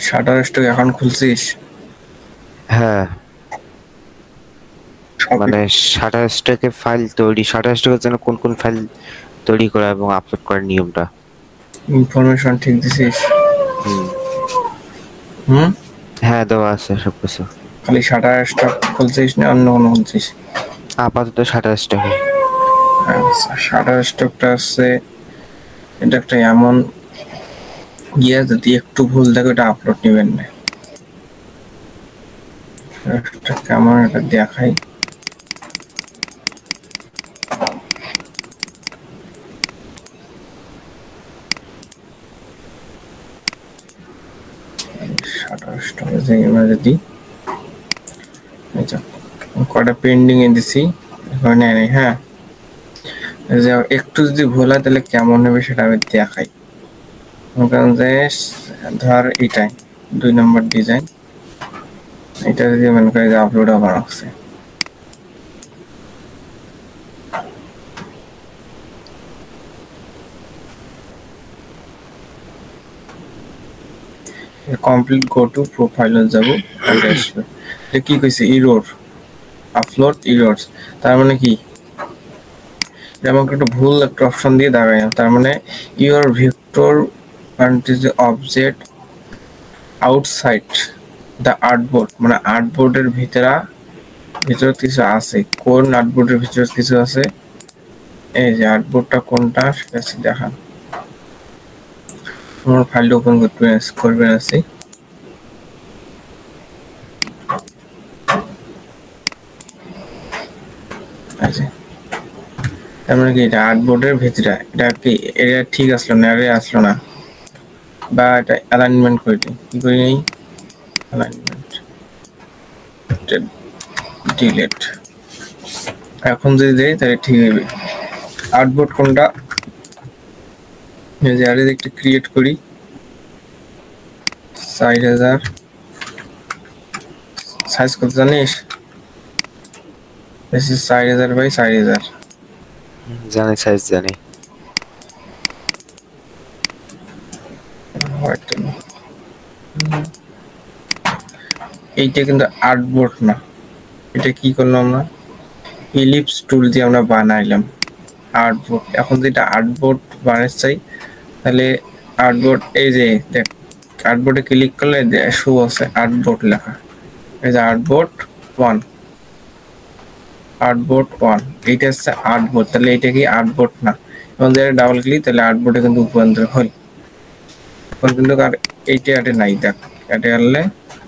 Shutter stock এখন খুলছিস? হ্যাঁ, মানে শাটার স্টকে ফাইল তৈরি, শাটার স্টকের জন্য কোন কোন ফাইল তৈরি করা এবং আপলোড করার নিয়মটা। ইনফরমেশন ঠিক দিছিস? হুম। হ্যাঁ, দেওয়া আছে সবকিছু। খালি শাটার স্টক খুলছিস না অন্য কোনো খুলছিস? আপাতত শাটার স্টকে। আচ্ছা, শাটার স্টকটা হচ্ছে এটা একটা এমন যদি একটু ভুল থাকে ওটা আপলোড নেবেন না। কেমন এটা দেখাই। শাটার স্টকে যে আমরা যদি কয়টা পেন্ডিং এ দিছি এখন নেই। হ্যাঁ, একটু যদি ভুল হয় তাহলে কেমন হবে সেটা আমি দেখাই। কারণ যে ধর এটাই 2 নম্বর ডিজাইন, এটা যদি মনে করি যে আপলোড আবার আসছে, কমপ্লিট গো টু প্রোফাইলে যাব, এটা আসবে। এটা কি কইছে? Error upload errors. তার মানে কি? আমাকে একটা ভুল একটা অপশন দিয়ে দাঁড়ায়, তার মানে your Victor object outside the artboard, মানে আর্টবোর্ডের ভিতরে কিছু আছে। কোন আর্টবোর্ডের ভিতরে কিছু আছে? এই যে আর্টবোর্ডটা কোনটা সেটা দেখান। আমার ফাইলটা ওপেন করবেন আছে। আচ্ছা, তার মানে কি এটা আর্টবোর্ডের ভিতরে, এটা কি এটা ঠিক আসলো না? এরে আসলো না, বা এটা অ্যালাইনমেন্ট করে দিই। কি করি নেই? Alignment delete. এখন যদি দেই তাহলে ঠিক হবে। আর্টবোর্ড কোনটা? এই যে আরে একটা ক্রিয়েট করি, 6000 সাইজ কত জানিস? this is 6000 by 6000। জানি, সাইজ জানি। এইটা কিন্তু আর্টবোর্ড না, এটা কি করলাম আমরা? ইলিপস টুল দিয়ে আমরা বানাইলাম আর্টবোর্ড। এখন যেটা আর্টবোর্ড বানাতে চাই, তাহলে আর্টবোর্ড এই যে দেখ, আর্টবোর্ডে ক্লিক করলে শো আছে আর্টবোর্ড লেখা। এই যে আর্টবোর্ড 1, আর্টবোর্ড 1, এইটা হচ্ছে আর্টবোর্ড। তাহলে এটা কি আর্টবোর্ড না? এবং যদি ডাবল ক্লিক তাহলে আর্টবোর্ডে কিন্তু রূপান্তর হয়। এখন কিন্তু আর এইটা আটে নাই, দেখ এটা আনলে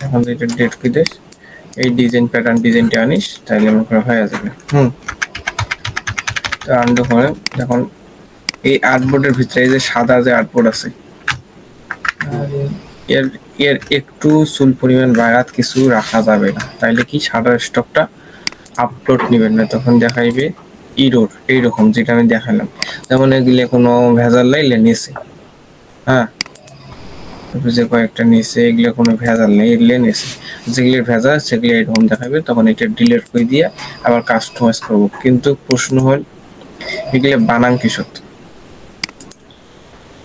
এখন এটা ডেট কি দেশ, এই ডিজাইন প্যাটার্ন ডিজাইনটা আনিস তাহলে আমার হয়ে যাবে। তো আনডু করে এখন এই আর্টবোর্ডের ভিতরে এই যে সাদা যে আর্টবোর্ড আছে, এর এর একটু চুল পরিমাণ বাড়াত কিছু রাখা যাবে না, তাইলে কি শাটার স্টকটা আপলোড নেবেন না, তখন দেখাইবে ইরোর এইরকম যেটা আমি দেখালাম। যেমন এগুলো কোনো ভেজাল লাইলে নিচে, হ্যাঁ যে কয়েকটা নিচে এগুলো কোনো ভেজাল নেই, এগুলো নিচে যেগুলো ভেজাল সেগুলো এরকম দেখাবে। তখন এটা ডিলিট করে দিয়ে আবার কাস্টমাইজ করবো। কিন্তু প্রশ্ন হল এগুলো বানান কিসত?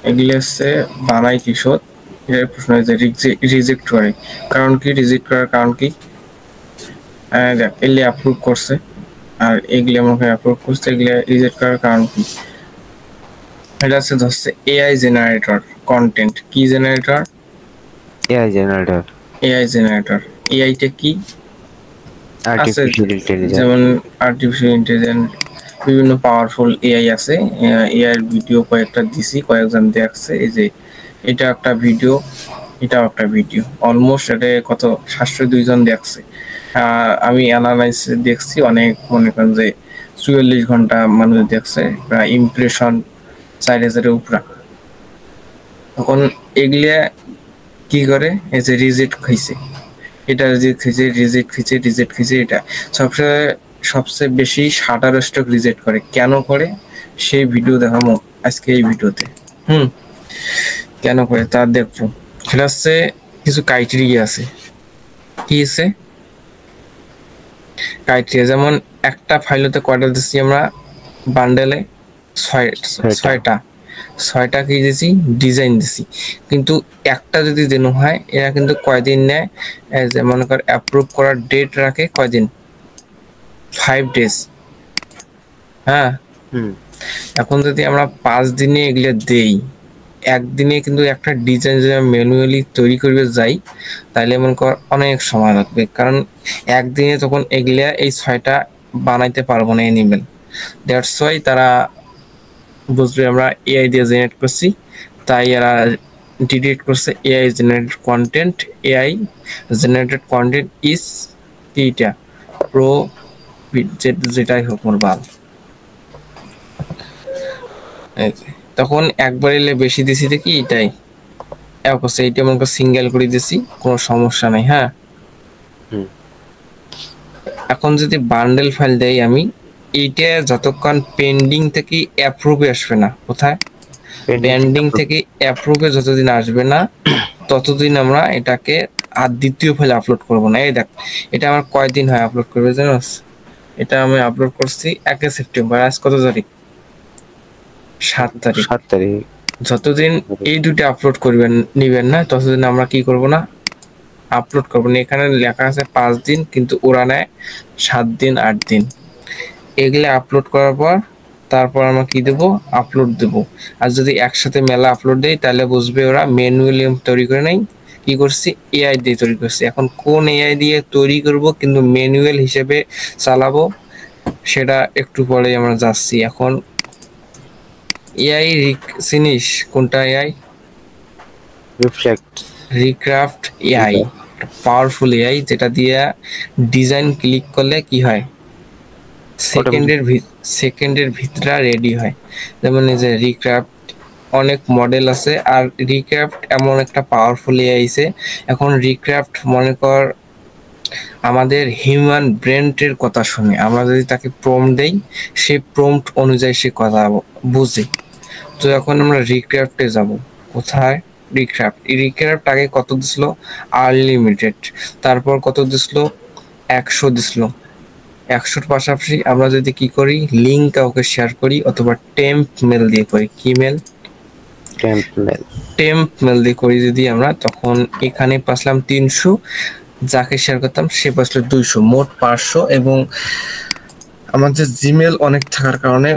এগুলো হচ্ছে বানাই কিসত? এর প্রশ্ন হয়েছে রিজেক্ট করে। কারণ কি রিজেক্ট করার কারণ কি? দেখ এগুলো অ্যাপ্রুভ করছে আর এগুলো আমাকে অ্যাপ্রুভ করছে, এগুলো রিজেক্ট করার কারণ কি? এটা হচ্ছে ধরছে এআই জেনারেটর কন্টেন্ট। কি generator? AI generator. AI generator. এআইটা কি? আছে যেমন আর্টিফিশিয়াল ইন্টেলিজেন্স, বিভিন্ন পাওয়ারফুল এআই আছে। এআই ভিডিও কয়েকটা দিছি, কয়েকজন দেখছে। এই যে এটা একটা ভিডিও, এটাও একটা ভিডিও, অলমোস্ট এটা কত 702 জন দেখছে। আমি অ্যানালাইজ দেখছি অনেক, মনে করেন যে 44 ঘন্টা মানুষ দেখছে, প্রায় ইমপ্রেশন 4000-এর উপরে। তখন এগুলা কি করে? এই যে রিজেক্ট খাইছে, এটা রিজেক্ট খাইছে, রিজেক্ট খাইছে। এটা সবচেয়ে বেশি শাটার স্টক রিজেক্ট করে। কেন করে সেই ভিডিও দেখাবো আজকে এই ভিডিওতে। কেন করে তা দেখবো। সেটা হচ্ছে কিছু ক্রাইটেরিয়া আছে। কি আছে ক্রাইটেরিয়া? যেমন একটা ফাইলতে কয়টা দিচ্ছি আমরা? বান্ডেলে 6টা। 6টা কি দিছি ডিজাইন দিছি, কিন্তু একটা যদি দেন হয় এরা কিন্তু কয়দিন নেয়, যে মনে কর অ্যাপ্রুভ করার ডেট রাখে কয়দিন, 5 days। হ্যাঁ, এখন যদি আমরা 5 দিনে এগুলো দেই, একদিনে কিন্তু একটা ডিজাইন যদি ম্যানুয়ালি তৈরি করবে যাই, তাহলে মনে কর অনেক সময় লাগবে, কারণ একদিনে তখন এগুলা এই 6টা বানাইতে পারবো না অ্যানিমেল। দ্যাটস ওয়াই তারা বুঝবে আমরা এআই দিয়ে জেনারেট করছি, তাই এরা ডিলিট করছে AI generated content. AI generated content is এইটা প্রো, যেটাই হোক মোর বাল। তখন একবার এলে বেশি দিছি দেখি এটাই এইটা মনে সিঙ্গেল করে দিছি, কোনো সমস্যা নাই। হ্যাঁ, এখন যদি বান্ডেল ফাইল দেই আমি, এইটা যতক্ষণ পেন্ডিং থেকে অ্যাপ্রুভে আসবে না, কোথায় পেন্ডিং থেকে অ্যাপ্রুভে যতদিন আসবে না ততদিন আমরা এটাকে আর দ্বিতীয় ফাইল আপলোড করব না। এই দেখ এটা আমার কয়দিন হয় আপলোড করবে জানোস, এটা আমি আপলোড করছি 1 সেপ্টেম্বর, আজ কত তারিখ, 7 তারিখ। যতদিন এই দুটো আপলোড করবেন নিবেন না ততদিন আমরা কি করব না, আপলোড করব না। এখানে লেখা আছে 5 দিন, কিন্তু ওরা নেয় 7 দিন 8 দিন। এগুলো আপলোড করার পর তারপর আমরা কি দেব, আপলোড দেব। আর যদি একসাথে মেলা আপলোড দেই তাহলে বুঝবে ওরা ম্যানুয়ালি তৈরি করে নাই, কি করছি এআই দিয়ে তৈরি করছি। এখন কোন এআই দিয়ে তৈরি করব কিন্তু ম্যানুয়াল হিসেবে চালাবো সেটা একটু পরে আমরা যাচ্ছি। এখন এআই চিনিস কোনটা AI? Recraft AI, powerful AI, যেটা দিয়ে ডিজাইন ক্লিক করলে কি হয়, সেকেন্ডের ভিতরে রেডি হয়। যেমন এই যে রিক্রাফট, অনেক মডেল আছে, আর রিক্রাফট এমন একটা পাওয়ারফুল এআই আছে। এখন রিক্রাফট মনে কর আমাদের হিউম্যান ব্রেনের কথা শুনে, আমরা যদি তাকে প্রম্পট দেই সেই প্রম্পট অনুযায়ী সে কথা বুঝে। তো এখন আমরা রিক্রাফটে যাব, কোথায় রিক্রাফট আগে কত দিছিল, আনলিমিটেড, তারপর কত দিছিল 100 দিছিল। 100-র পাশাপাশি আমরা যদি কি করি, লিঙ্ক কাউকে শেয়ার করি অথবা টেম্প মেল দিয়ে করি, কি মেল, টেম্প মেল দিয়ে করি যদি আমরা, তখন এখানে পাসলাম 300, যাকে শেয়ার করতাম সে পাসলো 200, মোট 500। এবং আমাদের জিমেল অনেক থাকার কারণে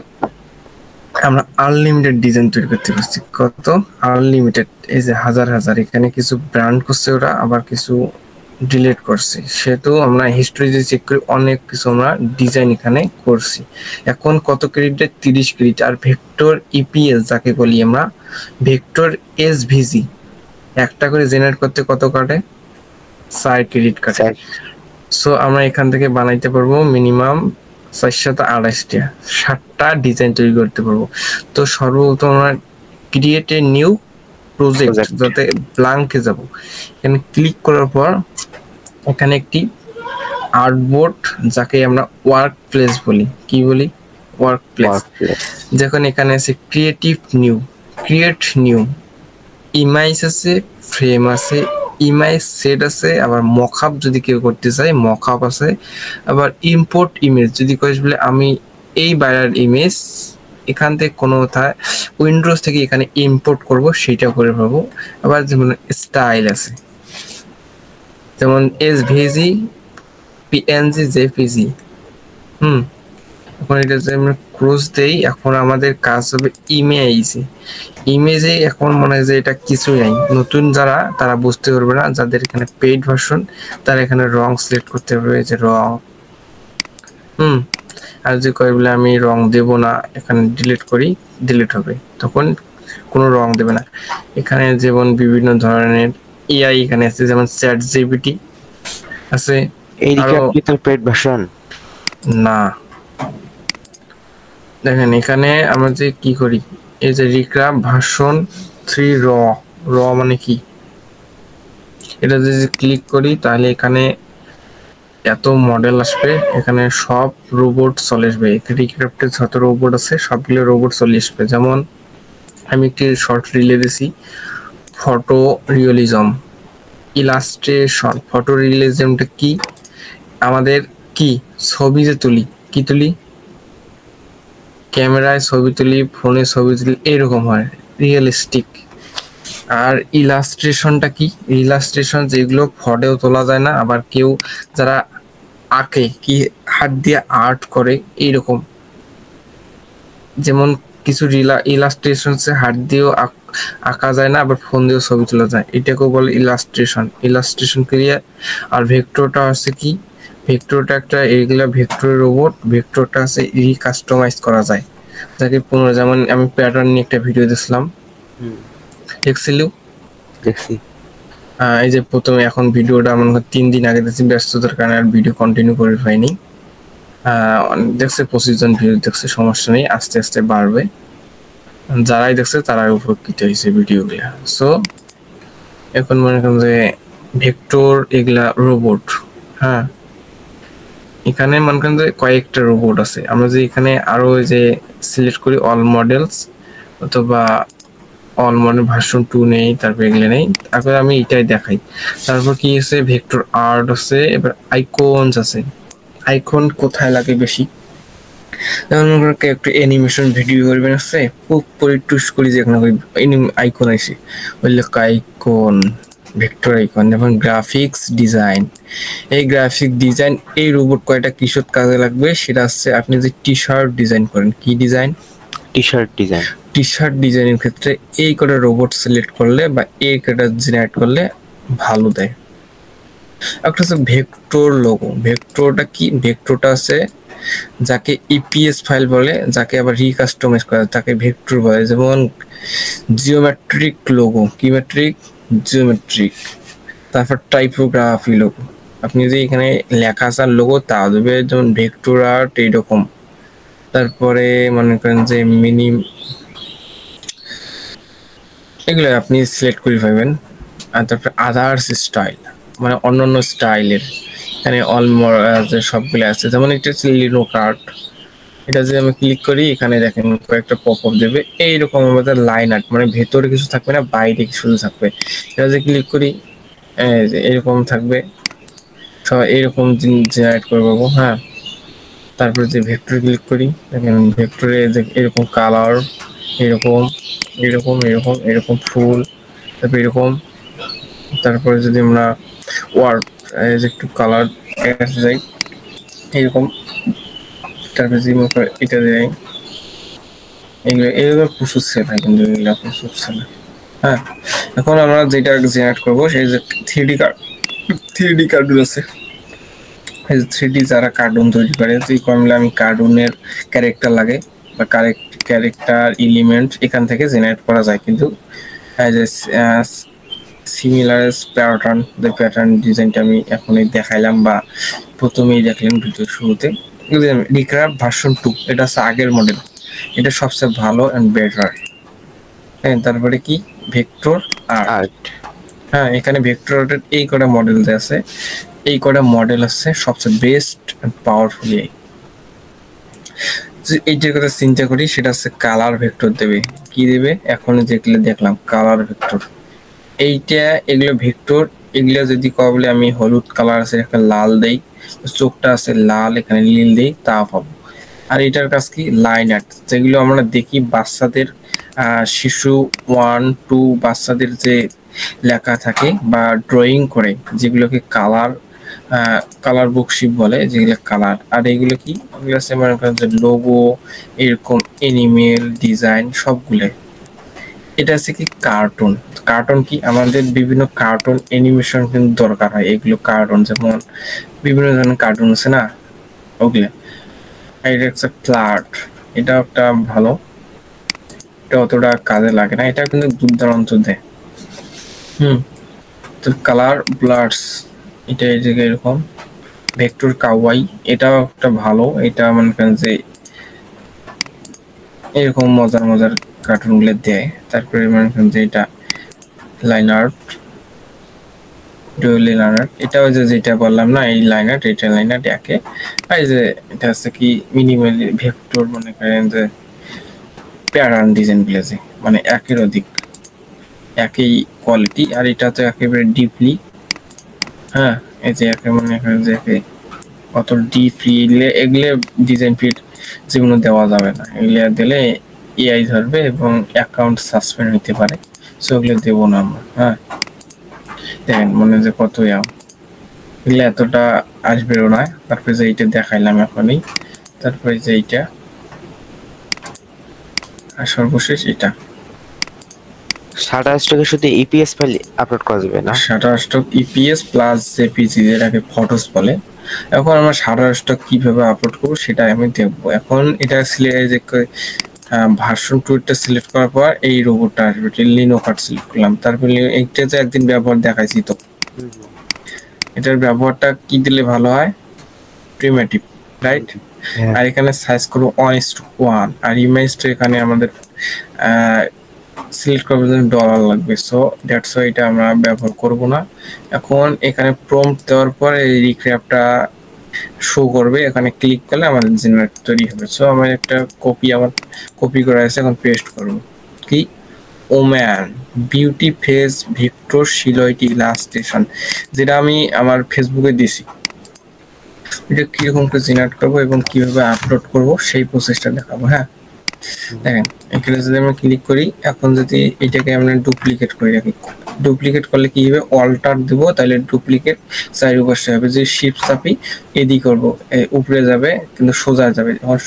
আমরা আনলিমিটেড ডিজাইন তৈরি করতে পারছি। কত আনলিমিটেড, এই যে হাজার হাজার, এখানে কিছু ব্র্যান্ড করছে ওরা, আবার কিছু ডিলিট করছি, সেহেতু আমরা হিস্ট্রি যদি চেক করি অনেক কিছু আমরা ডিজাইন এখানে করছি। এখন কত ক্রেডিট, 30 ক্রেডিট। আর ভেক্টর ইপিএস যাকে বলি আমরা, ভেক্টর এসভিজি একটা করে জেনারেট করতে কত কাটে, 4 ক্রেডিট কাটে। সো আমরা এখান থেকে বানাইতে পারবো মিনিমাম 428টা, 60টা ডিজাইন তৈরি করতে পারবো। তো সর্বপ্রথম আমরা ক্রিয়েট এ নিউ প্রজেক্ট, যাতে ব্ল্যাঙ্কে যাব, এখানে ক্লিক করার পর এখানে একটি আর্টবোর্ড, যাকে আমরা ওয়ার্ক প্লেস বলি, কি বলি, ওয়ার্ক প্লেস। যখন এখানে আছে ক্রিয়েট নিউ ইমেজ আছে, ফ্রেম আছে, ইমেজ সেট আছে, আবার মকআপ যদি কেউ করতে চায় মকআপ আছে, আবার ইম্পোর্ট ইমেজ যদি কইস বলে আমি এই বাইরের ইমেজ এখান থেকে কোনো উইন্ডোজ থেকে এখানে ইম্পোর্ট করব সেটা করে পাবো। আবার যেমন স্টাইল আছে, যেমন এসভিজি, পিএনজি, জেপিজি। এখন এটা যদি আমরা ক্রস দেই, এখন আমাদের কাজ হবে ইমেজে। এখন মনে হয় যে এটা কিছুই নাই, নতুন যারা তারা বুঝতে পারবে না, যাদের এখানে পেইড ভার্সন তারা এখানে রং সিলেক্ট করতে পারবে, যে রং। আর যে কয় বলে আমি রং দেব না, এখানে ডিলিট হবে, তখন কোনো রং দেবে না। এখানে যেমন বিভিন্ন ধরনের এআই এখানে আছে, যেমন চ্যাট জিপিটি আছে। পেইড ভার্সন না, দেখেন এখানে আমরা যে কি করি, এই যে রিক্রাফট ভার্সন 3 র মানে কি, এটা যদি ক্লিক করি তাহলে এখানে এত মডেল আসবে, এখানে সব রোবট চলে আসবে। রিক্রাফটের যত রোবট আছে সবগুলো রোবট চলে আসবে। যেমন আমি একটি শর্ট রিলে দিছি, ফটো রিয়েলিজম, ইলাস্ট্রেশন। ফটো রিয়েলিজমটা কি, আমাদের কি ছবি যে তুলি, কি তুলি, ক্যামেরায় ছবি তুলি, ফোনে ছবি তুলি, এরকম হয় রিয়েলিস্টিক। আর ইলাস্ট্রেশনটা কি? ইলাস্ট্রেশন যেগুলো ফটোও তোলা যায় না, আবার কেউ যারা আঁকে কি হাত দিয়ে আর্ট করে এইরকম, যেমন কিছু ইলাস্ট্রেশন হাত দিয়েও আঁকা যায় না, আবার ফোন দিয়েও ছবি তোলা যায়, এটাকেও বলে ইলাস্ট্রেশন। ইলাস্ট্রেশন ক্রিয়া। আর ভেক্টরটা হচ্ছে কি? ভেক্টরটা একটা এগুলা ভেক্টর রোবট। ভেক্টরটা আছে রিকাস্টমাইজ করা যায়, যাকে যেমন আমি প্যাটার্ন নিয়ে একটা ভিডিও দিছিলাম, দেখছিলি? দেখছি। এই যে প্রথমে এখন ভিডিওটা মনে হয় 3 দিন আগে দেখছি, ব্যস্ততার কারণে আর ভিডিও কন্টিনিউ করে পাইনি। দেখছে 25 জন ভিউ দেখছে, সমস্যা নেই, আস্তে আস্তে বাড়বে। যারাই দেখছে তারাই উপকৃত হয়েছে ভিডিওগুলা। সো এখন মনে করেন যে ভেক্টর এগুলা রোবট। হ্যাঁ, এখানে মনে করেন যে কয়েকটা রোবট আছে। আমরা যে এখানে আরো যে সিলেক্ট করি অল মডেলস, অথবা অল মডেল ভার্সন 2 নেই, তারপর এগুলো নেই, তারপর আমি এটাই দেখাই। তারপর কি আছে, ভেক্টর আর্ট আছে, এবার আইকনস আছে। আইকন কোথায় লাগে বেশি? যেমন মনে করেন একটু অ্যানিমেশন ভিডিও করবেন, আছে পরে টুস করি যে এখন আইকন আছে, বললে আইকন, ভেক্টর আইকন। যেমন গ্রাফিক্স ডিজাইন, এই গ্রাফিক ডিজাইন এই রোবট কয়টা কিশোর কাজে লাগবে, সেটা হচ্ছে আপনি যে টি শার্ট ডিজাইন করেন, কি design? T shirt design. T shirt ডিজাইনের ক্ষেত্রে এই কটা রোবট সিলেক্ট করলে বা এই কটা জেনারেট করলে ভালো দেয়। একটা হচ্ছে ভেক্টর লোগো। ভেক্টরটা কি? ভেক্টরটা আছে যাকে ইপিএস ফাইল বলে, যাকে আবার রিকাস্টমাইজ করা তাকে ভেক্টর বলে। যেমন জিওমেট্রিক লোগো, কি মেট্রিক? জিওমেট্রিক। তারপর টাইপোগ্রাফি লোগো, আপনি যে এখানে লেখা আসার লোগো তা দেবে, যেমন ভেক্টর আর্ট এইরকম। তারপরে মনে করেন যে এগুলো আপনি সিলেক্ট করে পাবেন। আর তারপরে আদার্স স্টাইল, মানে অন্যান্য স্টাইলের এখানে যে সবগুলো আছে। যেমন এটা হচ্ছে লিনো কার্ট, এটা যে আমি ক্লিক করি এখানে দেখেন কয়েকটা পপ আপ দেবে, এইরকম আমাদের লাইন আর্ট, মানে ভেতরে কিছু থাকবে না, বাইরে কিছু থাকবে। এটা যে ক্লিক করি এরকম থাকবে, সব এইরকম জেনারেট করে পাবো। হ্যাঁ, তারপরে যে ভেক্টর ক্লিক করি, দেখেন ভেক্টরে যে এরকম কালার, এরকম এরকম এরকম এরকম ফুল, তারপর এরকম। তারপরে যদি আমরা ওয়ার্ড একটু কালার যাই এরকম, তারপরে যদি এটা যাই, এগুলো প্রচুর সেল হয়, কিন্তু এগুলো প্রচুর সেল হয়। হ্যাঁ, এখন আমরা যেটা জেনারেট করবো সেই যে 3D কার্টুন আছে, 3D যারা কার্টুন তৈরি করে, তুই কমলে আমি কার্টুনের ক্যারেক্টার লাগে বা ক্যারেক্টার এলিমেন্ট এখান থেকে জেনারেট করা যায়, কিন্তু সিমিলার প্যাটার্ন ডিজাইনটা আমি এখনই দেখাইলাম বা প্রথমেই দেখলেন ভিডিও শুরুতে। রিক্রাফট ভার্সন 2, এটা হচ্ছে আগের মডেল, এটা সবচেয়ে ভালো অ্যান্ড বেটার। হ্যাঁ, তারপরে কি ভেক্টর আর্ট। হ্যাঁ, এখানে ভেক্টর আর্টের এই কটা মডেল আছে, এই কটা মডেল আছে সবচেয়ে বেস্ট অ্যান্ড পাওয়ারফুল। এইটার কথা চিন্তা করি, সেটা হচ্ছে কালার ভেক্টর দেবে। কি দেবে? এখন যেগুলো দেখলাম কালার ভেক্টর, এইটা এগুলো ভেক্টর, এগুলো যদি বলে আমি হলুদ কালার আছে একটা লাল দেই, চোখটা আছে লাল, এখানে নীল দেই, তা পাবো। আর এটার কাজ কি? লাইন আর্ট, যেগুলো আমরা দেখি বাচ্চাদের শিশু 1, 2 বাচ্চাদের যে লেখা থাকে বা ড্রয়িং করে, যেগুলোকে কালার বুকশিপ বলে, যেগুলো কালার। আর এগুলো কি? এগুলো আছে মনে করেন যে লোগো, এরকম এনিমেল ডিজাইন সবগুলো। এটা আছে কি? কার্টুন। কার্টুন কি? আমাদের বিভিন্ন কার্টুন অ্যানিমেশন কিন্তু দরকার হয়, এগুলো কার্টুন, যেমন বিভিন্ন ধরনের কার্টুন আছে না, ওগুলো। এটা হচ্ছে ফ্ল্যাট, এটা একটা ভালো, এটা অতটা কাজে লাগে না, এটা কিন্তু দুর্দান্ত দেয়। তো কালার ব্লাডস, এটা এই জায়গায় এরকম। ভেক্টর কাওয়াই, এটাও একটা ভালো, এটা মনে করেন যে এরকম মজার কার্টুন গুলো দেয়। তারপরে মনে করেন যে এটা লাইন আর্ট, এটা ওই যে যেটা বললাম না, এই লাইন আর্ট, এটা লাইন আর্ট একে। আর এই যে এটা হচ্ছে কি মিনিমাল ভেক্টর, মনে করেন যে প্যাটার্ন ডিজাইন গুলো যে মানে একের অধিক, একই কোয়ালিটি। আর এটা তো একেবারে ডিপলি, হ্যাঁ, এই যে একে মনে করেন যে একে কত ডিপলি, এগুলো ডিজাইন ফিট যেগুলো দেওয়া যাবে না, এগুলো দিলে এআই ধরবে এবং অ্যাকাউন্ট সাসপেন্ড হতে পারে, সো এগুলো দেবো না আমরা। হ্যাঁ, দেখেন মনে যে কত এগুলো এতটা আসবেও না। তারপরে যে এইটা দেখাইলাম এখনই, তারপরে যে এইটা, আর সর্বশেষ এটা। শাটারস্টকে শুধু ইপিএস ফাইল আপলোড করা যাবে না? শাটারস্টক ইপিএস প্লাস জেপিজি, যেটাকে ফটোস বলে। এখন আমরা শাটারস্টক কিভাবে আপলোড করবো সেটা আমি দেখবো। এখন এটা সিলেক্ট ভার্সন 2 সিলেক্ট করার পর এই রোবটটা আসবে, লিনোকার্ট সিলেক্ট করলাম। তারপরে এইটা যে একদিন ব্যবহার দেখাইছি, তো এটার ব্যবহারটা কি দিলে ভালো হয়? Primitive, right? আর এখানে সাইজ করবো 1:1, আর ইমেজটা এখানে আমাদের সিলেক্ট করার জন্য ডলার লাগবে, সো দ্যাটস ওয়াই এটা আমরা ব্যবহার করব না। এখন এখানে প্রম্পট দেওয়ার পর এই রিক্যাপটা শো করবে, এখানে ক্লিক করলে আমাদের জেনারেট তৈরি হবে। সো আমার একটা কপি করা আছে, এখন পেস্ট করব। কি? Woman beauty face vector silhouette illustration, যেটা আমি আমার ফেসবুকে দিছি। এটা কিরকম করে জেনারেট করবো এবং কিভাবে আপলোড করব সেই প্রসেসটা দেখাবো। হ্যাঁ, দেখেন এখানে যদি আমরা ক্লিক করি, এখন যদি এটাকে আমরা ডুপ্লিকেট করে রাখি, ডুপ্লিকেট করলে কি হবে? অল্টার দেব, তাহলে ডুপ্লিকেট চারি পাশে হবে। যে শিফট চাপি এদিক করবো, উপরে যাবে কিন্তু সোজা যাবে, যখন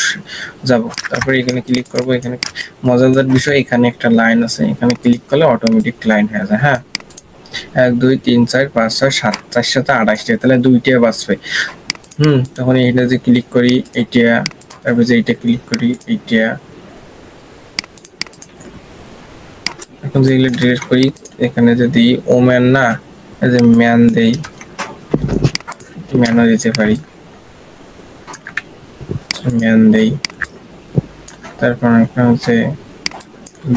যাব তারপরে এখানে ক্লিক করব। এখানে মজাদার বিষয়, এখানে একটা লাইন আছে, এখানে ক্লিক করলে অটোমেটিক লাইন হয়ে যায়। হ্যাঁ, 1 2 3 4 5 6 7, 4 7 28টা, তাহলে 2টা বাঁচবে। তখন এইটা যে ক্লিক করি এইটা, তারপর যে এইটা ক্লিক করি এইটা, এখন যেগুলো ডিলিট করি, এখানে যদি ওম্যান না, এই যে ম্যান দেই, ম্যানও দিতে পারি, ম্যান দেই। তারপর এখানে হচ্ছে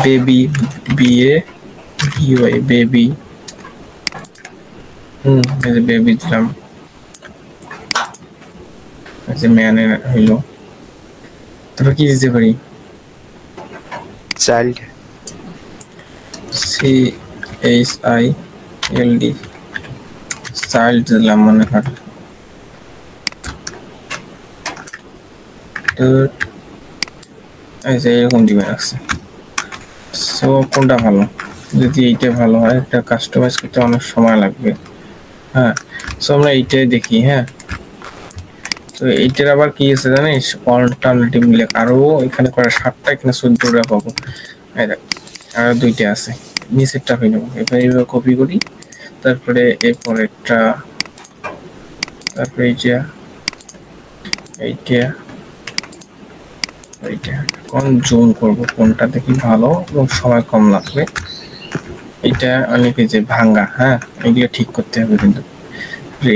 বেবি, বিএ বিওয়াই, বেবি। এই যে বেবি দিলাম, এই যে ম্যানের হইলো। তারপর কি দিতে পারি? চাইল্ড, CHILD, চাইল্ড দিলাম মনে হয়। তো এই যে এরকম দিবে আছে। সো কোনটা ভালো? যদি এইটা ভালো হয়, এটা কাস্টমাইজ করতে অনেক সময় লাগবে। হ্যাঁ, সো আমরা এইটাই দেখি। হ্যাঁ, তো এইটার আবার কি আছে জানিস? অল্টারনেটিভ মিলে আরো এখানে করে 7টা, এখানে 14টা পাবো। আর 2টা আছে, নিচেরটা হয়ে নেবো। এবার এইভাবে কপি করি, তারপরে এরপরেরটা, তারপরে এইটা, এইটা, এইটা। কোন জুম করবো, কোনটা দেখি ভালো এবং সময় কম লাগবে। এটা অনেকে যে ভাঙ্গা, হ্যাঁ এগুলো ঠিক করতে হবে, কিন্তু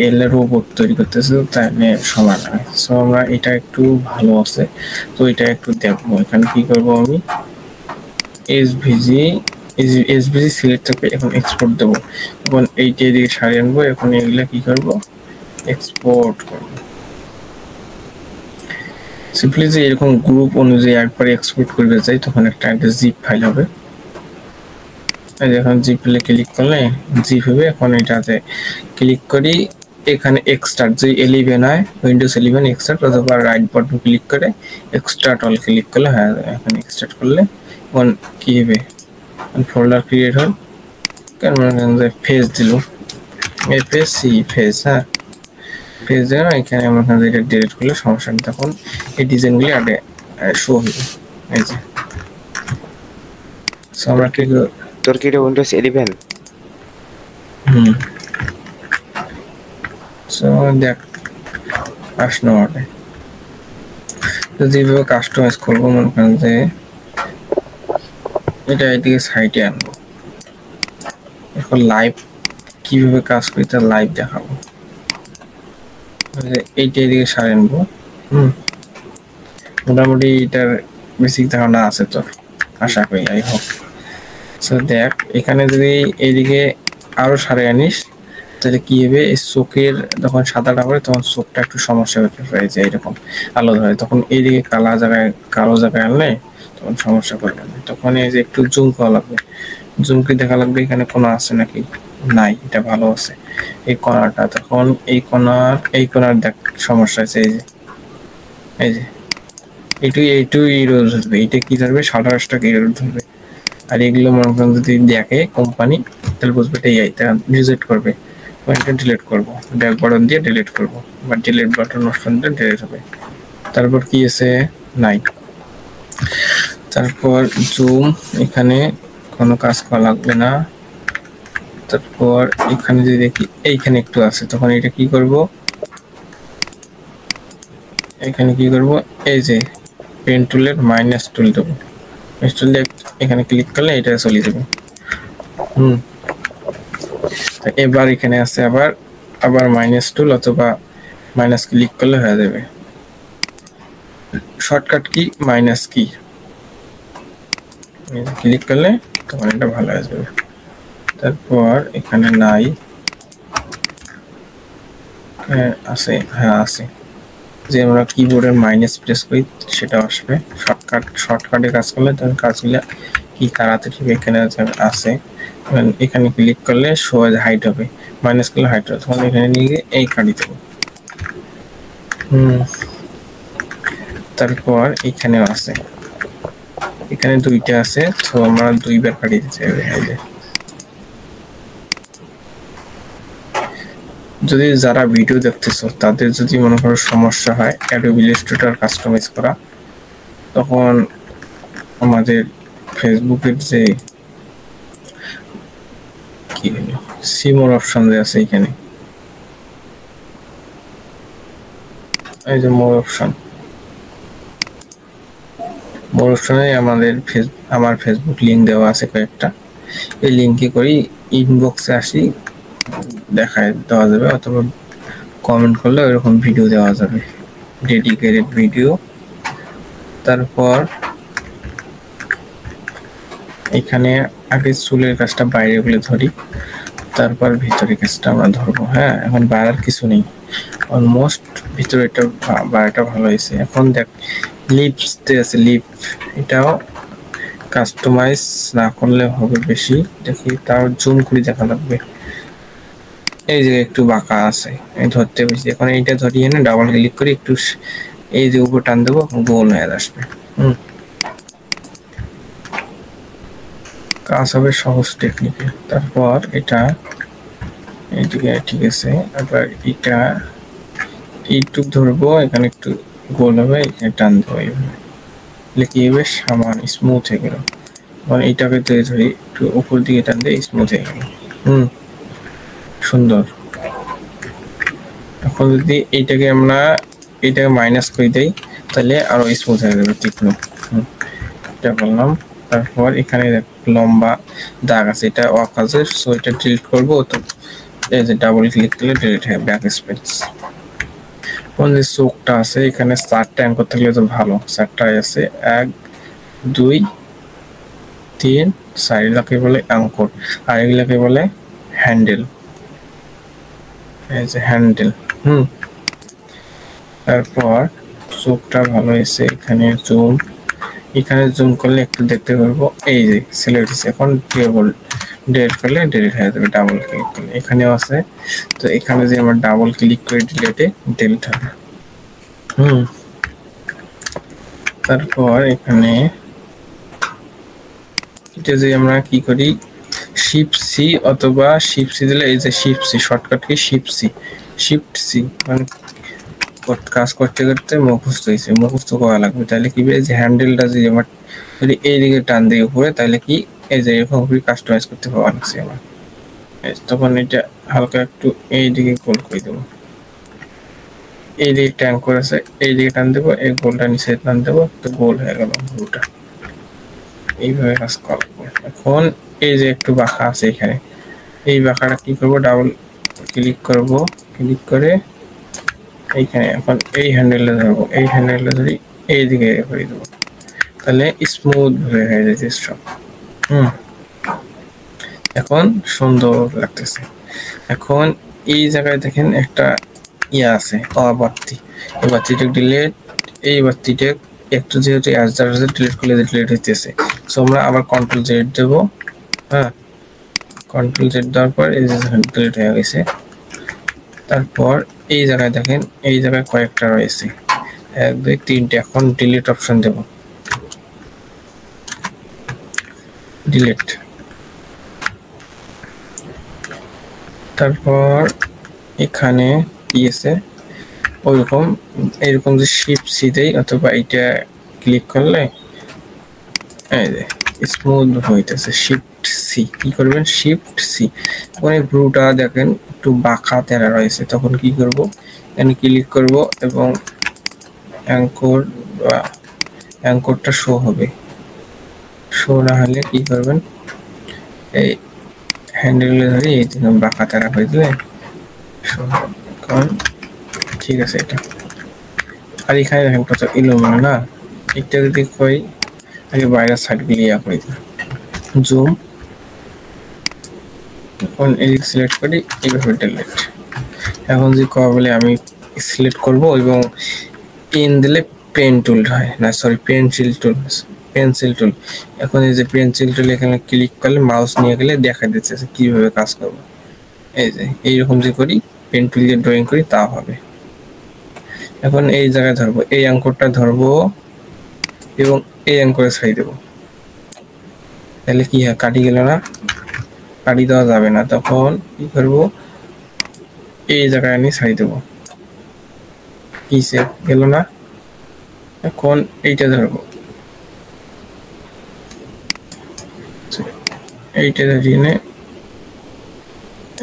এর রোবট তৈরি করতেছে, তাই সময় লাগে। সো আমরা এটা একটু ভালো আছে, তো এটা একটু দেখবো। এখানে কি করবো আমি? এসভিজি সিলেক্ট করে এখন এক্সপোর্ট দেবো। এখন এইটা এদিকে সারিয়ে আনবো। এখন এগুলা কি করবো? এক্সপোর্ট করবো। সিম্পলি যে এরকম গ্রুপ অনুযায়ী একবার এক্সপোর্ট করবে যাই, তখন একটা জিপ ফাইল হবে। এখন জিপ ফাইলে ক্লিক করলে জিপ হবে। এখন এটাতে ক্লিক করি, এখানে এক্সট্রাক্ট যে 11 হয়, উইন্ডোজ 11 এক্সট্রাক্ট, অথবা রাইট বাটন ক্লিক করে এক্সট্রাক্ট অল ক্লিক করলে হয়ে যাবে। এখানে এক্সট্রাক্ট করলে এখন কি হবে? ফোল্ডার ক্রিয়েট হয়। কারণ ফেস দিল, এফএসি ফেস। হ্যাঁ, ফেস দেওয়া, এখানে আমরা এটা ডিলিট করলে সমস্যা নেই। তখন এই ডিজাইনগুলি আগে শো হবে। এই যে সো আমরা কি, তোর কি এটা উইন্ডোজ 11? সো দেখ আসলো আগে। যদি এইভাবে কাস্টমাইজ করবো, মনে করেন যে এটা এদিকে সাইটে আনবো, এখন লাইভ কিভাবে কাজ করি তা লাইভ দেখাবো। এইটা এদিকে সারে আনবো। মোটামুটি এটার বেসিক ধারণা আছে তোর, আশা করি, আই হোপ। সো দেখ এখানে যদি এইদিকে আরো সারে আনিস, তাহলে কি হবে? এই চোখের যখন সাদাটা করে, তখন চোখটা একটু সমস্যা হতে পারে, যে এরকম আলো ধরে। তখন এইদিকে কালো জায়গায় আনলে তখন সমস্যা করবে না। তখন এই যে একটু জুম করা লাগবে, জুম করে দেখা লাগবে এখানে কোনো আছে নাকি, নাই, এটা ভালো আছে। এই কোণাটা, তখন এই কোণার দেখ সমস্যা আছে। এই যে এইটু এরর ধরবে, এটা কি ধরবে, শাটার স্টক এরর ধরবে। আর এগুলো মনে করেন যদি দেখে কোম্পানি, তাহলে বুঝবে এটা এআই, তা রিজেক্ট করবে, এটা ডিলিট করবো, ব্যাক বাটন দিয়ে ডিলিট করবো, বা ডিলিট বাটন অপশন দিয়ে ডিলিট হবে। তারপর কি আছে, নাই। তারপর জুম, এখানে কোনো কাজ করা লাগবে না। তারপর এখানে যদি দেখি এইখানে একটু আছে, তখন এটা কি করব, এখানে কি করব, এই যে পেন টুলের মাইনাস টুল দেবো, টুল দিয়ে এখানে ক্লিক করলে এটা চলে যাবে। এবার এখানে আছে আবার মাইনাস টুল অথবা মাইনাস ক্লিক করলে হয়ে যাবে। শর্টকাট কি মাইনাস কি, ক্লিক করলে তখন এটা ভালো হয়ে যাবে। তারপর এখানে নাই, আছে, হ্যাঁ আছে, যে আমরা কিবোর্ডের মাইনাস প্রেস করি সেটা আসবে। শর্টকাটে কাজ করলে তখন কাজগুলো কি তাড়াতাড়ি এখানে আছে। এখানে ক্লিক করলে সহজ হাইট হবে, মাইনাস করলে হাইট হবে, তখন এখানে নিয়ে গিয়ে এই কাটি দেবো। তারপর এখানেও আছে, এখানে দুইটা আছে, তো আমরা দুইবার কাটি দিতে হবে। যদি যারা ভিডিও দেখতেছো তাদের যদি মনে করো সমস্যা হয় অ্যাডোবি ইলাস্ট্রেটর কাস্টমাইজ করা, তখন আমাদের ফেসবুকের যে কি সিমোর অপশন যে আছে এখানে, এই যে মোর অপশনে আমার ফেসবুক লিঙ্ক দেওয়া আছে কয়েকটা, এই লিঙ্কে করি ইনবক্সে আসি দেওয়া যাবে, অথবা কমেন্ট করলে ওইরকম ভিডিও দেওয়া যাবে, ডেডিকেটেড ভিডিও। তারপর এখানে আগে চুলের কাজটা বাইরে গুলো ধরি, তারপর ভিতরে কাজটা আমরা ধরবো। হ্যাঁ, এখন বাইরের কিছু নেই, অলমোস্ট ভিতরেটা বাইরেটা ভালো হয়েছে। এখন দেখ লিপস আছে, লিপ এটাও কাস্টমাইজ না করলে হবে বেশি, দেখি তাও জুম করে দেখা লাগবে। এই যে একটু বাঁকা আছে, এই ধরতে বেশি, এখন এইটা ধরিয়ে না ডাবল ক্লিক করে একটু এই যে উপর টান দেবো, গোল হয়ে আসবে। কাজ হবে সহজ টেকনিকে। তারপর এটা এইদিকে ঠিক আছে, এবার এটা একটু ধরবো, এখানে একটু গোল হবে, এখানে টান দেবো, এইভাবে কি হবে সামান স্মুথ হয়ে গেল। মানে এইটাকে ধরে একটু উপর দিকে টান দিয়ে স্মুথ হয়ে গেল। সুন্দর। এখন যদি এইটাকে মাইনাস করে দেই তাহলে আরো স্মুথ হয়ে যাবে, তীক্ষ্ণ। এটা বললাম। তারপর এখানে লম্বা দাগ আছে, এটা অকাজের, সো এটা ডিলিট করবো, তো এই যে ডাবল ক্লিক করলে ডিলিট হয় ব্যাক স্পেস। কোন যে চোখটা আছে এখানে 4টা অ্যাঙ্কর থাকলে তো ভালো, 4টাই আছে, 1 2 3 4, এগুলাকে বলে অ্যাঙ্কর, আর এগুলাকে বলে হ্যান্ডেল। এই যে হ্যান্ডেল। তারপর চোখটা ভালো হয়েছে, এখানে জুম করলে একটু দেখতে পারবো, এই যে সিলেক্ট হয়েছে। এখন ডিলিট করলে ডিলিট হয়ে যাবে, ডাবল ক্লিক করলে এখানেও আছে, তো এখানে যে আমরা ডাবল ক্লিক করে ডিলিট হবে। তারপর এখানে এটা যে আমরা কি করি, শিফট সি অথবা শিফট সি দিলে, এই যে shift C shortcut key shift C, মানে কাজ করতে করতে মুখস্থ করা লাগবে। তাহলে কি যে হ্যান্ডেলটা যে আমার যদি এইদিকে টান দিয়ে উপরে, তাহলে কি এই যে এরকম কাস্টমাইজ করতে পারছি আমার। তখন এটা হালকা একটু এইদিকে গোল করে দেবো, এইদিকে ট্যাঙ্ক করেছে, এইদিকে টান দেবো, এই গোলটা নিচে টান দেবো, তো গোল হয়ে গেল পুরোটা। এইভাবে কাজ করবো। এখন এই যে একটু বাঁকা আছে এখানে, এই বাঁকাটা কি করবো, ডাবল ক্লিক করব, ক্লিক করে এইখানে এখন এই হ্যান্ডেলটা ধরবো, এই হ্যান্ডেলটা ধরি এইদিকে করে দেবো, তাহলে স্মুথ হয়ে যাচ্ছে সব। এখন সুন্দর লাগতেছে। এখন এই জায়গায় দেখেন একটা ইয়ে আছে, বাতি, এই বাতিটা ডিলিট, এই বাতিটা একটু যেহেতু ডিলিট করলে ডিলিট হইতেছে, সো আমরা আবার কন্ট্রোল জেড দেবো। হ্যাঁ, কন্ট্রোল জেড দেওয়ার পর এই যে ডিলিট হয়ে গেছে। তারপর এই জায়গায় দেখেন, এই জায়গায় কয়েকটা রয়েছে, 1 2 3টে। এখন ডিলিট অপশন দেব, ডিলিট। তারপর এখানে কি আছে ওইরকম, এরকম যে শিফট সি দেই অথবা এটা ক্লিক করলে এই যে স্মুথ হইতেছে। শিফট সি কি করবেন, শিফট সি। এখন এই ব্লুটা দেখেন একটু বাঁকা তেরা রয়েছে, তখন কি করব, এখানে ক্লিক করব এবং অ্যাঙ্কর বা অ্যাঙ্করটা শো হবে। শো না হলে কি করবেন, এই হ্যান্ডেলে ধরে এই বাঁকা তেরা হয়ে দিলে শো হবে। কারণ ঠিক আছে এটা। আর এখানে দেখেন কত এলোমেলো না, এটা যদি কই আগে বাইরের সাইডগুলি ইয়া করে দিই, জুম। এখন এদিক সিলেক্ট করি, এইভাবে ডিলিট। এখন যে বলে আমি সিলেক্ট করব এবং পেন দিলে পেন টুল হয় না, সরি পেন্সিল টুল, পেন্সিল টুল। এখন এই যে পেন্সিল টুল এখানে ক্লিক করলে মাউস নিয়ে গেলে দেখা দিচ্ছে কিভাবে কাজ করব। এই যে এইরকম যে করি পেন টুল দিয়ে ড্রয়িং করি তা হবে। এখন এই জায়গায় ধরবো, এই অঙ্কটা ধরবো এবং এই অঙ্করে ছাই দেবো, তাহলে কি হয়, কাটি গেল না, কাটি দেওয়া যাবে না। তখন কি করবো, এই জায়গায় আমি ছাই দেবো, কি সে গেল না। এখন এইটা ধরবো, এইটা ধরিয়ে নে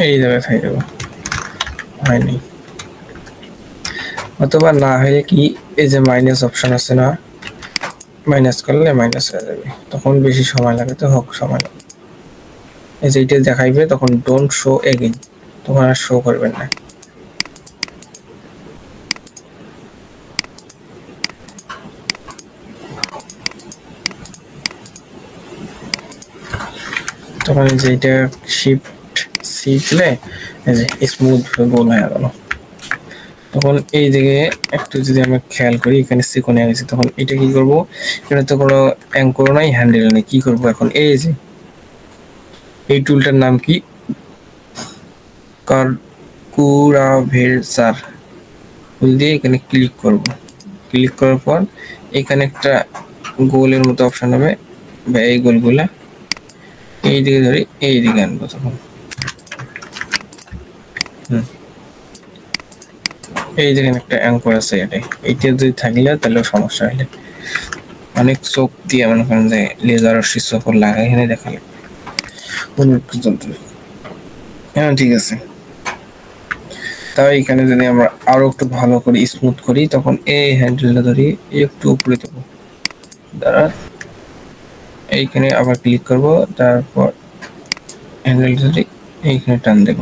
এই জায়গায় ছাই দেবো, হয়নি। অথবা না হলে কি এই যে মাইনাস অপশন আছে না, মাইনাস করলে মাইনাস হয়ে যাবে, তখন বেশি সময় লাগে, তো হোক সময় লাগে। এই যে এইটা দেখাইবে তখন ডোন্ট শো এগেইন, তখন আর শো করবেন না। তখন এই যে এটা শিফট সি দিলে এই যে স্মুথ গোল হয়ে গেল। তখন এই দিকে একটু যদি আমরা খেয়াল করি, এখানে সিকোনে গেছে, তখন এটা কি করব, এখানে তো কোনো অ্যাঙ্কর নাই, হ্যান্ডেল নেই, কি করব এখন, এই যে এই টুলটার নাম কি, কার্ভেচার টুল দিয়ে এখানে ক্লিক করব। ক্লিক করার পর এখানে একটা গোলের মতো অপশন হবে, বা এই গোলগুলা এই দিকে ধরে এই দিকে আনবো। তখন এই যেখানে একটা অ্যাঙ্কর আছে, এইটা যদি থাকলে তাহলে সমস্যা হলে অনেক চোখ দিয়ে মনে করেন যে লেজার রশ্মি চোখ লাগাই এখানে দেখালে হ্যাঁ ঠিক আছে। তাই এখানে যদি আমরা আরো একটু ভালো করে স্মুথ করি, তখন এই হ্যান্ডেলটা ধরি একটু উপরে দেবো, দ্বারা এইখানে আবার ক্লিক করব, তারপর হ্যান্ডেল ধরি এইখানে টান দেব।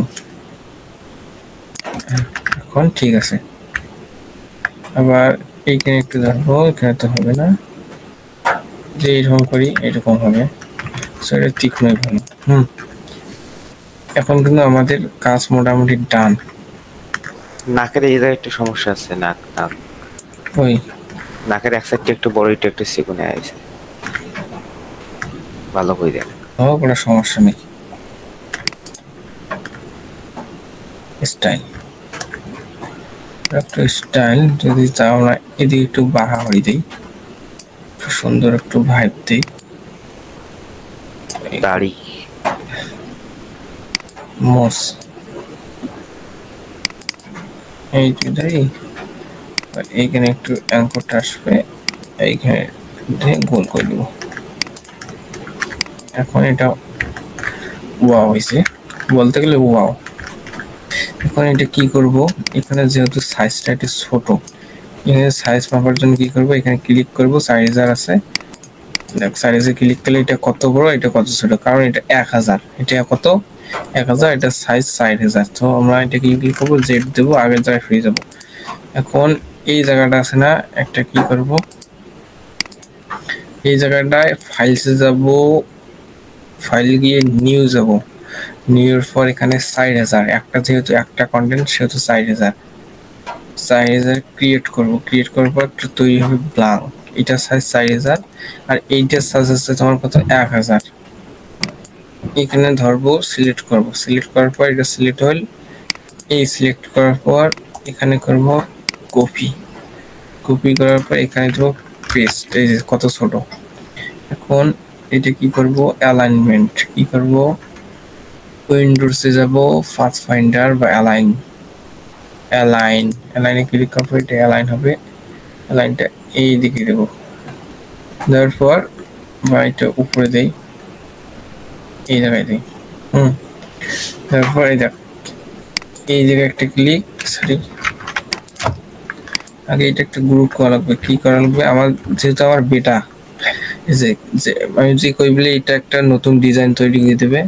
এখন ঠিক আছে। আবার এইখানে একটু ধরবো, এখানে তো হবে না, যে এরকম করি এরকম হবে, সেটা তীক্ষ্ণই ভালো। এখন কিন্তু আমাদের কাজ মোটামুটি ডান। নাকের এই জায়গায় একটু সমস্যা আছে, নাক ওই নাকের এক সাইডটা একটু বড়, এটা একটু সিকুনে আছে, ভালো করে দেন। কোনো সমস্যা নেই। স্টাইল একটু স্টাইল যদি চাও আমরা এদিকে একটু বাড়াবাড়ি দিই, সুন্দর একটু ভাইব দিই। দাড়ি মোস এইটাই, এইখানে একটু অ্যাঙ্করটা আসবে, এইখানে গোল করে দেবো। এখন এটা ওয়াও হয়েছে, বলতে গেলে ওয়াও। এখন এটা কি করব, এখানে যেহেতু সাইজটা একটু ছোট, এখানে সাইজ মাপার জন্য কি করব, এখানে ক্লিক করব, সাইজার আছে, দেখ সাইজে ক্লিক করলে এটা কত বড় এটা কত ছোট, কারণ এটা 1000, এটা কত 1000, এটা সাইজ 6000। তো আমরা এটা ক্লিক করবো, জেড দেবো, আগের জায়গায় ফিরে যাব। এখন এই জায়গাটা আছে না, একটা কি করব, এই জায়গাটায় ফাইলসে যাব, ফাইল গিয়ে নিউ যাব, নিউর পর এখানে 6000, একটা যেহেতু একটা কন্টেন্ট সেহেতু 4000 ক্রিয়েট করব। ক্রিয়েট করার পর একটা তৈরি হবে ব্ল্যাঙ্ক, এটা সাইজ 4000 আর এইটার সাইজ আছে তোমার কত 1000। এখানে ধরবো, সিলেক্ট করব, সিলেক্ট করার পর এটা সিলেক্ট হল, এই সিলেক্ট করার পর এখানে করব কপি, কপি করার পর এখানে দেবো পেস্ট, এই যে কত ছোট। এখন এটা কি করব, অ্যালাইনমেন্ট কি করব, উইন্ডোজে যাব, ফাস্ট ফাইন্ডার বা অ্যালাইনে ক্লিক করবো, এটা অ্যালাইন হবে, অ্যালাইনটা এই দিকে দেবো, দেওয়ার পর বা এটা উপরে দেই, এই জায়গায় দিই, তারপর এই দেখ এই জায়গায় একটা ক্লিক, সরি আগে এটা একটা গ্রুপ করা লাগবে, কি করা লাগবে, আমার যেহেতু আমার বেটা, যে আমি যে কই বলে এটা একটা নতুন ডিজাইন তৈরি করে দেবে,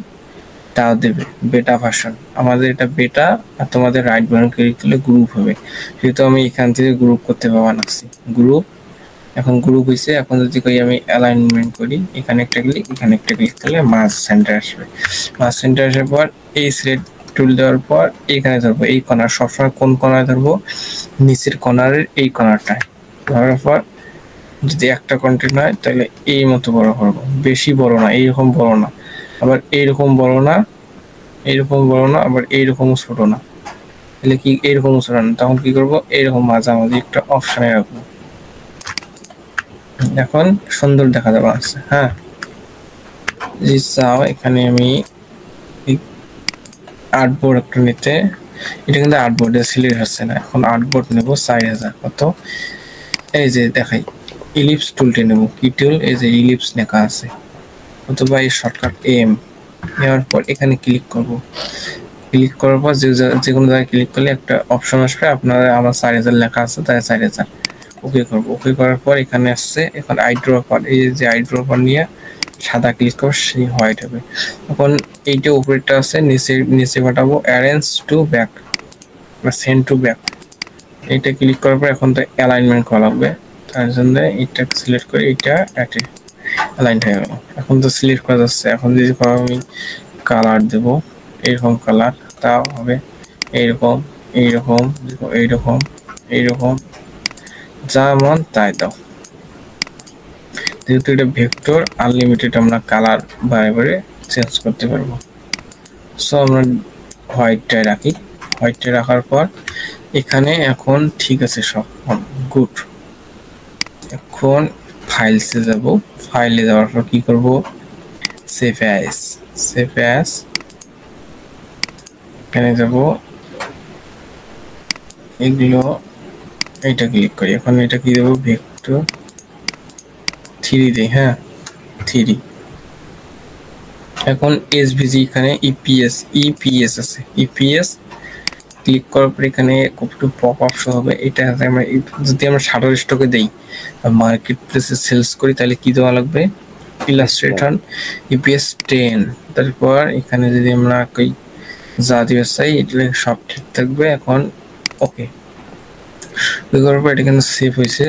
তাও দেবে বেটা ভার্সন, আমাদের এটা বেটা, আর তোমাদের রাইট বাটন ক্লিক করলে গ্রুপ হবে, যেহেতু আমি এখান থেকে গ্রুপ করতে পারবা নাছি, গ্রুপ এখন গ্রুপ হয়েছে। এখন যদি কই আমি অ্যালাইনমেন্ট করি, এখানে একটা ক্লিক, এখানে একটা ক্লিক করলে মার্জ সেন্টার আসবে, মার্জ সেন্টার আসার পর এই সিলেক্ট টুল দেওয়ার পর এখানে ধরবো এই কর্নার, সবসময় কোন কর্নার ধরবো, নিচের কর্নারের এই কর্নারটায় ধরার পর যদি একটা কন্টেন্ট হয় তাহলে এই মতো বড় করবো, বেশি বড় না, এইরকম বড় না, আবার এইরকম বড় না, এইরকম বড় না, আবার এইরকম ছোট না, তাহলে কি এইরকম ছোট না, তখন কি করবো, এইরকম মাঝামাঝি একটা অপশনে রাখবো, এখন সুন্দর দেখা যাবে আছে। হ্যাঁ যদি চাও এখানে আমি আর্টবোর্ড একটা নিতে, এটা কিন্তু আর্টবোর্ডে সিলেক্ট হচ্ছে না, এখন আর্টবোর্ড নেব 4000, কত, এই যে দেখাই ইলিপস টুলটি নেব, কি টুল, এই যে ইলিপস লেখা আছে, অথবা এই শর্টকাট এম নেওয়ার পর এখানে ক্লিক করব, ক্লিক করার পর যে কোনো জায়গায় ক্লিক করলে একটা অপশন আসবে, আপনারা আমার 4000 লেখা আছে তাই 4000, ওকে করব, ওকে করার পর এখানে আসছে, এখন আইড্রপার, এই যে আইড্রপার নিয়ে সাদা ক্লিক করব, সেই হোয়াইট হবে। এখন এইটা উপরেরটা আছে, নিচে পাঠাবো অ্যারেঞ্জ টু ব্যাক বা সেন্ড টু ব্যাক, এইটা ক্লিক করার পর এখন তো অ্যালাইনমেন্ট করা লাগবে, তার জন্য এইটা সিলেক্ট করে এইটা অ্যালাইন হয়ে গেল। এখন তো সিলেক্ট করা যাচ্ছে, এখন যদি আমি কালার দেব, এইরকম কালার, তাও হবে এইরকম, এইরকম, এইরকম, এইরকম, যা মন তাই দাও, যেহেতু এটা ভেক্টর আনলিমিটেড, আমরা কালার বারে বারে চেঞ্জ করতে পারবো। সো আমরা হোয়াইটটায় রাখি, হোয়াইটটা রাখার পর এখানে এখন ঠিক আছে, সব গুড। এখন ফাইলসে যাব, ফাইলে যাওয়ার পর কি করব, সেভ অ্যাজ, সেভ অ্যাজ, এখানে যাব, এগুলো এইটা ক্লিক করি, এখন এটা কি দেবো, ভেক্টর 3 দিই, হ্যাঁ 3, এখন এসভিজি, এখানে ইপিএস আছে, ইপিএস ক্লিক করার পর এখানে একটু পপ আপ শো হবে, এটা আমরা যদি আমরা শাটার স্টকে দেই মার্কেট প্লেসে সেলস করি তাহলে কি দেওয়া লাগবে, ইলাস্ট্রেটর ইপিএস 10, তারপর এখানে যদি আমরা কই যা দিয়ে চাই এটা সব ঠিক থাকবে। এখন ওকে করার পর এটা কিন্তু সেভ হয়েছে।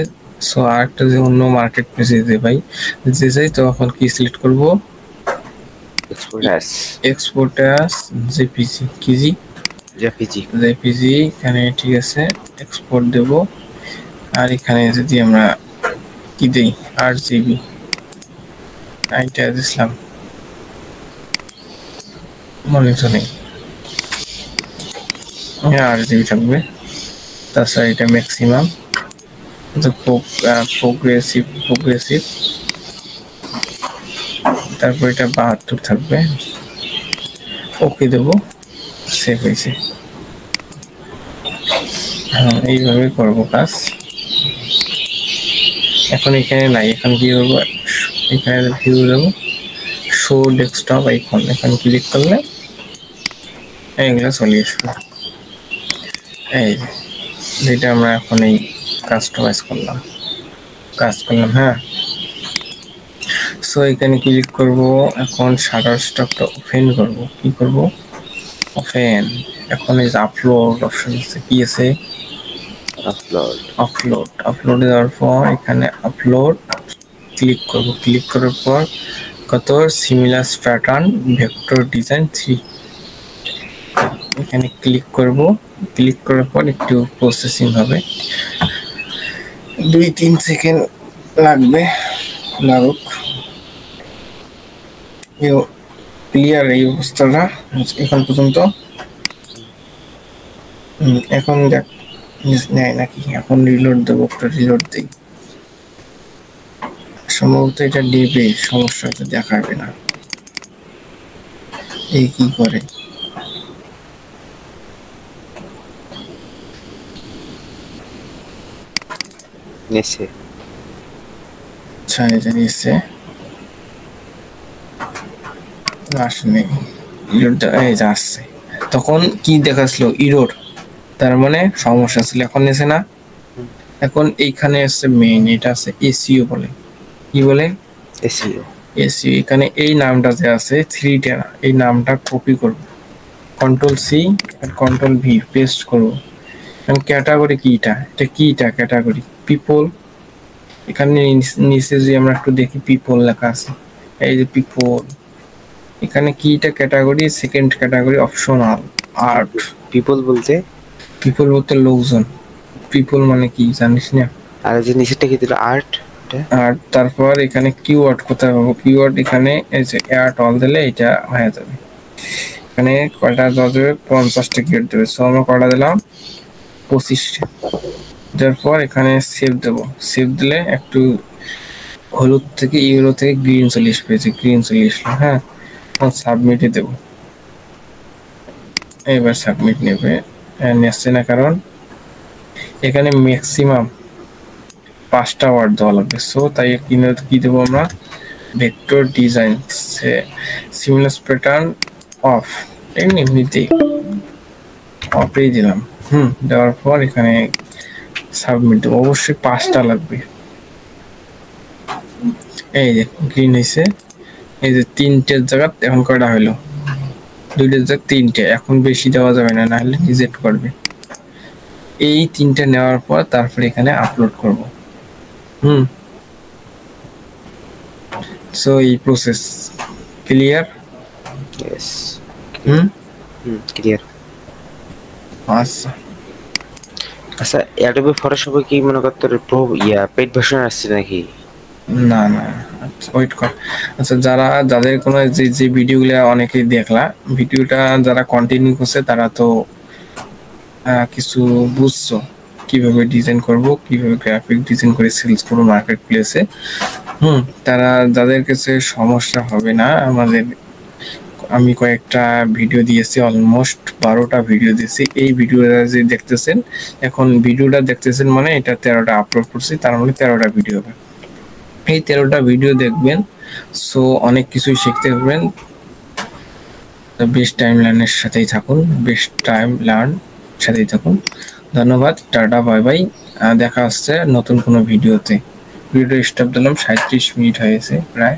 সো আরেকটা যে অন্য মার্কেট প্লেসে দিতে ভাই যে চাই, তো এখন কি সিলেক্ট করবো, export as JPG, Keiji JPG, এখানে ঠিক আছে এক্সপোর্ট দেব, আর এখানে যদি আমরা কি দেই, আরজিবি, এইটা দিলাম, মনে তো নেই, আরজিবি থাকবে, তাছাড়া এটা ম্যাক্সিমাম, প্রোগ্রেসিভ, তারপর এটা 72 থাকবে, ওকে দেবো, সেভ হয়েছে। হ্যাঁ এইভাবে করবো কাজ। এখন এখানে নাই, এখন কি করবো, এখানে ভিউ দেবো, শো ডেস্কটপ আইকন, এখানে ক্লিক করলে এইগুলো চলে আসবে, এই যেটা আমরা এখন এই কাস্টমাইজ করলাম, হ্যাঁ। সো এখানে ক্লিক করব, এখন শাটার স্টকটা ওপেন করব, কি করব, ওপেন, এখন এই যে আপলোড অপশন আছে, কি আছে, আপলোড দেওয়ার পর এখানে আপলোড ক্লিক করব, ক্লিক করার পর কত, সিমিলার প্যাটার্ন ভেক্টর ডিজাইন 3, এখানে ক্লিক করব, ক্লিক করার পর একটু প্রসেসিং হবে, 2-3 সেকেন্ড লাগবে, লাগুক। ক্লিয়ার এই অবস্থাটা এখন পর্যন্ত। এখন দেখ নেয় নাকি? এখন রিলোড দেবো, একটা রিলোড দিই। সম্ভবত এটা নেবে, সমস্যা তো দেখাবে না। এই কি করে? নেছে আচ্ছা, এটা নিচ্ছে আসেনি, এই যে আসছে। তখন কি দেখাচ্ছিল? ইরোর, তার মানে সমস্যা ছিল। এখন এসে না, এখন এইখানে আসছে মেইন, এটা আছে এসইও বলে। কি বলে? এসইও। এসইও। এখানে এই নামটা যে আছে থ্রিটা, এই নামটা কপি করব, কন্ট্রোল সি আর কন্ট্রোল ভি পেস্ট করব। ক্যাটাগরি কিটা, এটা কিটা ক্যাটাগরি পিপল। এখানে নিচে যদি আমরা একটু দেখি, পিপল লেখা আছে, এই যে পিপল। এখানে কিটা category, second category optional art. People বলতে? পিপল বলতে লোকজন। পিপল মানে কি জানিস না? আর যে নিচেরটা কি দিল? আর্ট। আর তারপর এখানে কিওয়ার্ড কোথায় পাবো? কিওয়ার্ড এখানে এই যে অ্যাট অল দিলে এটা হয়ে যাবে। এখানে কয়টা দেওয়া যাবে? 50টা কিওয়ার্ড দেবে। সো আমরা কয়টা দিলাম? 25টা। তারপর এখানে সেভ দেব। সেভ দিলে একটু হলুদ থেকে ইউরো থেকে গ্রিন চলে আসবে, যে গ্রিন চলে আসলো। হ্যাঁ, সাবমিটে দেব। এবার সাবমিট নেবে, নেসছে না, কারণ এখানে ম্যাক্সিমাম 5টা ওয়ার্ড দেওয়া লাগবে। সো তাই কি দেবো আমরা? Vector design seamless pattern of, এমনিতেই অফেই দিলাম। দেওয়ার পর এখানে সাবমিট দেবো। অবশ্যই 5টা লাগবে। এই যে গ্রিন হয়েছে, এই যে 3টের জায়গা এখন কয়টা হইলো? 2টের জায়গা 3টে। এখন বেশি দেওয়া যাবে না, নাহলে রিজেক্ট করবে। এই 3টে নেওয়ার পর তারপরে এখানে আপলোড করব। সো এই প্রসেস ক্লিয়ার? ইয়েস। ক্লিয়ার। আচ্ছা আচ্ছা, অ্যাডোবি ফটোশপে কি মনে করতে প্রো পেইড ভার্সন আসছে নাকি? না না, আচ্ছা ওয়েট কর। আচ্ছা, যাদের কোনো যে ভিডিওগুলো অনেকেই দেখলা, ভিডিওটা যারা কন্টিনিউ করছে তারা তো কিছু বুঝছো কিভাবে ডিজাইন করব, কিভাবে গ্রাফিক ডিজাইন করে সেলস করবো মার্কেট প্লেসে। তারা, যাদের কাছে সমস্যা হবে না, আমি কয়েকটা ভিডিও দিয়েছি, অলমোস্ট 12টা ভিডিও দিয়েছি। এই ভিডিওটা যে দেখতেছেন, এখন ভিডিওটা দেখতেছেন মানে এটা 13টা আপলোড করছি, তার মানে 13টা ভিডিও হবে। এই 13টা ভিডিও দেখবেন, সো অনেক কিছুই শিখতে পারবেন। বেস্ট টাইম লার্নের সাথেই থাকুন, বেস্ট টাইম লার্ন সাথেই থাকুন। ধন্যবাদ, টাটা, বাই বাই। দেখা হচ্ছে নতুন কোনো ভিডিওতে। ভিডিও স্টপ দিলাম, 37 মিনিট হয়েছে প্রায়।